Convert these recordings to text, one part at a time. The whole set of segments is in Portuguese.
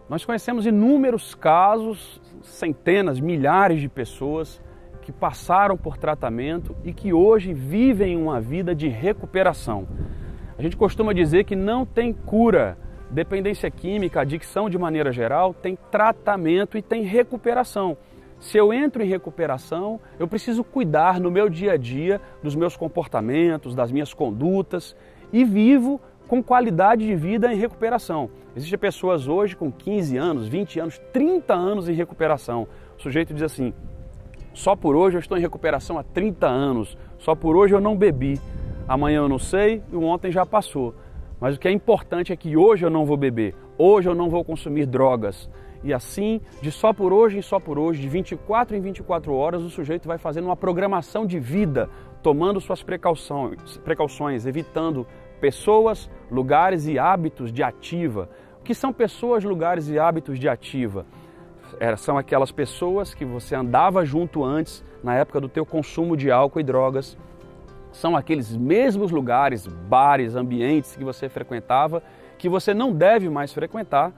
Nós conhecemos inúmeros casos, centenas, milhares de pessoas que passaram por tratamento e que hoje vivem uma vida de recuperação. A gente costuma dizer que não tem cura. Dependência química, adicção de maneira geral, tem tratamento e tem recuperação. Se eu entro em recuperação, eu preciso cuidar no meu dia a dia dos meus comportamentos, das minhas condutas e vivo com qualidade de vida em recuperação. Existem pessoas hoje com 15 anos, 20 anos, 30 anos em recuperação. O sujeito diz assim: só por hoje eu estou em recuperação há 30 anos, só por hoje eu não bebi, amanhã eu não sei e o ontem já passou. Mas o que é importante é que hoje eu não vou beber, hoje eu não vou consumir drogas. E assim, de só por hoje em só por hoje, de 24 em 24 horas, o sujeito vai fazendo uma programação de vida, tomando suas precauções, evitando pessoas, lugares e hábitos de ativa. O que são pessoas, lugares e hábitos de ativa? São aquelas pessoas que você andava junto antes, na época do teu consumo de álcool e drogas. São aqueles mesmos lugares, bares, ambientes que você frequentava, que você não deve mais frequentar.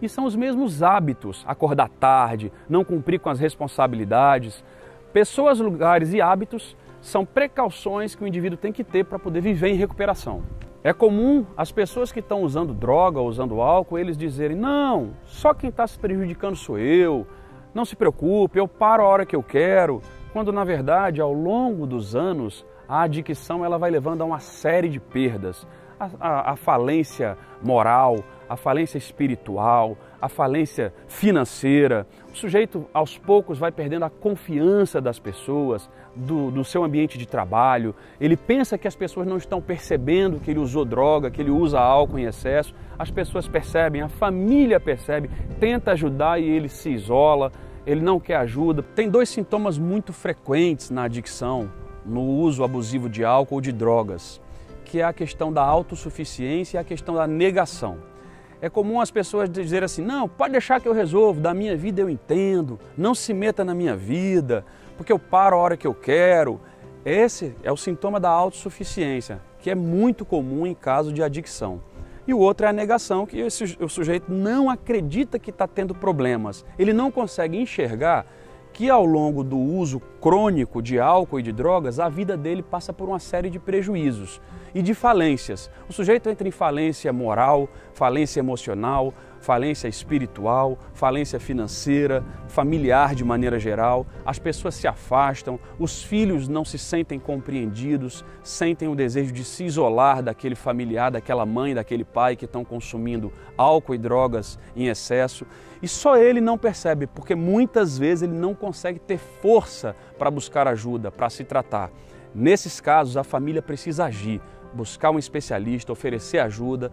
E são os mesmos hábitos, acordar tarde, não cumprir com as responsabilidades. Pessoas, lugares e hábitos são precauções que o indivíduo tem que ter para poder viver em recuperação. É comum as pessoas que estão usando droga ou usando álcool, eles dizerem: não, só quem está se prejudicando sou eu, não se preocupe, eu paro a hora que eu quero. Quando na verdade, ao longo dos anos, a adicção ela vai levando a uma série de perdas. A falência moral, a falência espiritual, a falência financeira. O sujeito aos poucos vai perdendo a confiança das pessoas, do seu ambiente de trabalho. Ele pensa que as pessoas não estão percebendo que ele usou droga, que ele usa álcool em excesso. As pessoas percebem, a família percebe, tenta ajudar e ele se isola, ele não quer ajuda. Tem dois sintomas muito frequentes na adicção, no uso abusivo de álcool ou de drogas, que é a questão da autossuficiência e a questão da negação. É comum as pessoas dizerem assim: não, pode deixar que eu resolvo, da minha vida eu entendo, não se meta na minha vida, porque eu paro a hora que eu quero. Esse é o sintoma da autossuficiência, que é muito comum em caso de adicção. E o outro é a negação, que o sujeito não acredita que está tendo problemas. Ele não consegue enxergar que ao longo do uso crônico de álcool e de drogas, a vida dele passa por uma série de prejuízos e de falências. O sujeito entra em falência moral, falência emocional, falência espiritual, falência financeira, familiar de maneira geral. As pessoas se afastam, os filhos não se sentem compreendidos, sentem o desejo de se isolar daquele familiar, daquela mãe, daquele pai que estão consumindo álcool e drogas em excesso. E só ele não percebe, porque muitas vezes ele não consegue ter força para buscar ajuda, para se tratar. Nesses casos, a família precisa agir, buscar um especialista, oferecer ajuda,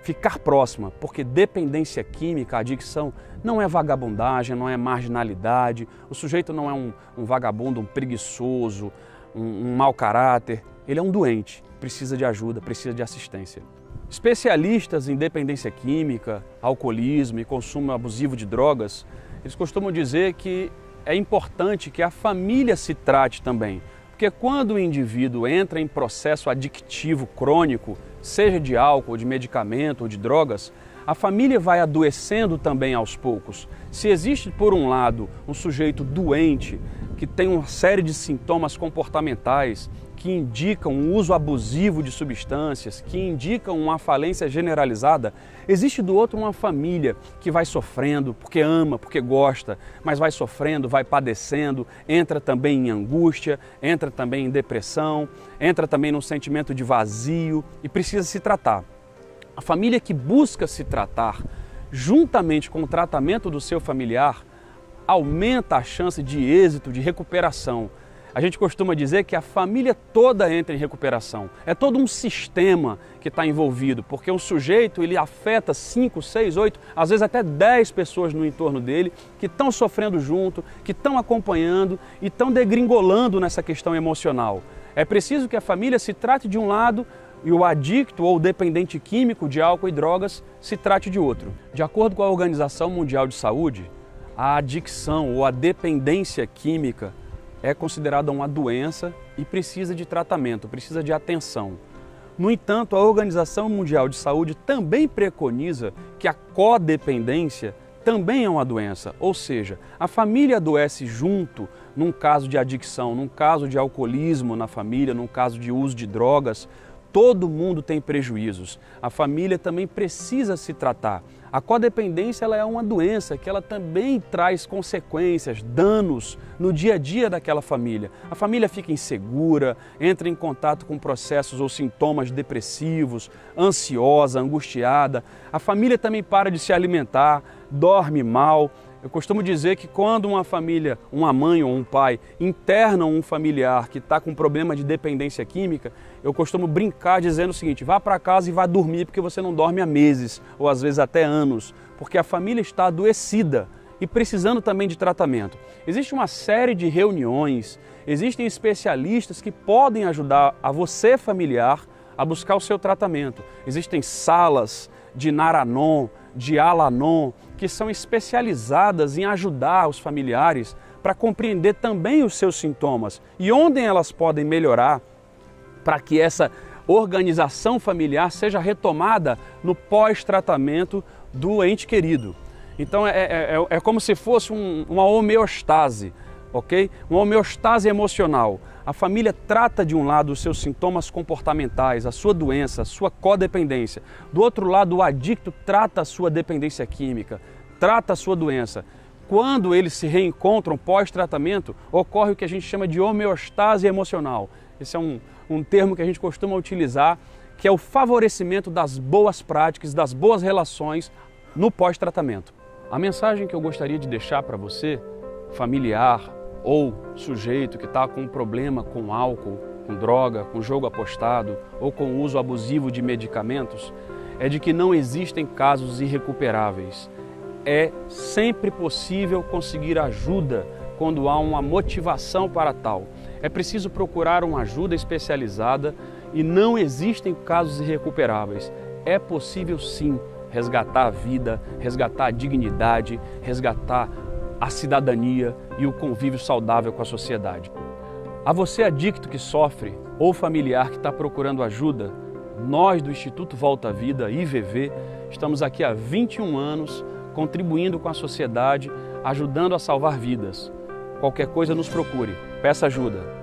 ficar próxima, porque dependência química, adicção, não é vagabundagem, não é marginalidade. O sujeito não é um vagabundo, um preguiçoso, um mau caráter. Ele é um doente, precisa de ajuda, precisa de assistência. Especialistas em dependência química, alcoolismo e consumo abusivo de drogas, eles costumam dizer que é importante que a família se trate também. Porque quando o indivíduo entra em processo adictivo crônico, seja de álcool, de medicamento ou de drogas, a família vai adoecendo também aos poucos. Se existe, por um lado, um sujeito doente, que tem uma série de sintomas comportamentais, que indicam um uso abusivo de substâncias, que indicam uma falência generalizada, existe do outro uma família que vai sofrendo porque ama, porque gosta, mas vai sofrendo, vai padecendo, entra também em angústia, entra também em depressão, entra também num sentimento de vazio e precisa se tratar. A família que busca se tratar, juntamente com o tratamento do seu familiar, aumenta a chance de êxito, de recuperação. A gente costuma dizer que a família toda entra em recuperação. É todo um sistema que está envolvido, porque o sujeito ele afeta 5, 6, 8, às vezes até 10 pessoas no entorno dele que estão sofrendo junto, que estão acompanhando e estão degringolando nessa questão emocional. É preciso que a família se trate de um lado e o adicto ou dependente químico de álcool e drogas se trate de outro. De acordo com a Organização Mundial de Saúde, a adicção ou a dependência química é considerada uma doença e precisa de tratamento, precisa de atenção. No entanto, a Organização Mundial de Saúde também preconiza que a codependência também é uma doença, ou seja, a família adoece junto num caso de adicção, num caso de alcoolismo na família, num caso de uso de drogas. Todo mundo tem prejuízos. A família também precisa se tratar. A codependência ela é uma doença que ela também traz consequências, danos no dia a dia daquela família. A família fica insegura, entra em contato com processos ou sintomas depressivos, ansiosa, angustiada. A família também para de se alimentar, dorme mal. Eu costumo dizer que quando uma família, uma mãe ou um pai, internam um familiar que está com problema de dependência química, eu costumo brincar dizendo o seguinte: vá para casa e vá dormir porque você não dorme há meses ou às vezes até anos, porque a família está adoecida e precisando também de tratamento. Existe uma série de reuniões, existem especialistas que podem ajudar a você familiar a buscar o seu tratamento. Existem salas de Naranon, de Alanon, que são especializadas em ajudar os familiares para compreender também os seus sintomas e onde elas podem melhorar para que essa organização familiar seja retomada no pós-tratamento do ente querido. Então é como se fosse uma homeostase, ok? Uma homeostase emocional. A família trata de um lado os seus sintomas comportamentais, a sua doença, a sua codependência. Do outro lado, o adicto trata a sua dependência química, trata a sua doença. Quando eles se reencontram pós-tratamento, ocorre o que a gente chama de homeostase emocional. Esse é um termo que a gente costuma utilizar, que é o favorecimento das boas práticas, das boas relações no pós-tratamento. A mensagem que eu gostaria de deixar para você, familiar ou sujeito que está com um problema com álcool, com droga, com jogo apostado ou com uso abusivo de medicamentos, é de que não existem casos irrecuperáveis. É sempre possível conseguir ajuda quando há uma motivação para tal. É preciso procurar uma ajuda especializada e não existem casos irrecuperáveis. É possível sim resgatar a vida, resgatar a dignidade, resgatar a cidadania e o convívio saudável com a sociedade. A você adicto que sofre ou familiar que está procurando ajuda, nós do Instituto Volta à Vida, IVV, estamos aqui há 21 anos contribuindo com a sociedade, ajudando a salvar vidas. Qualquer coisa nos procure, peça ajuda.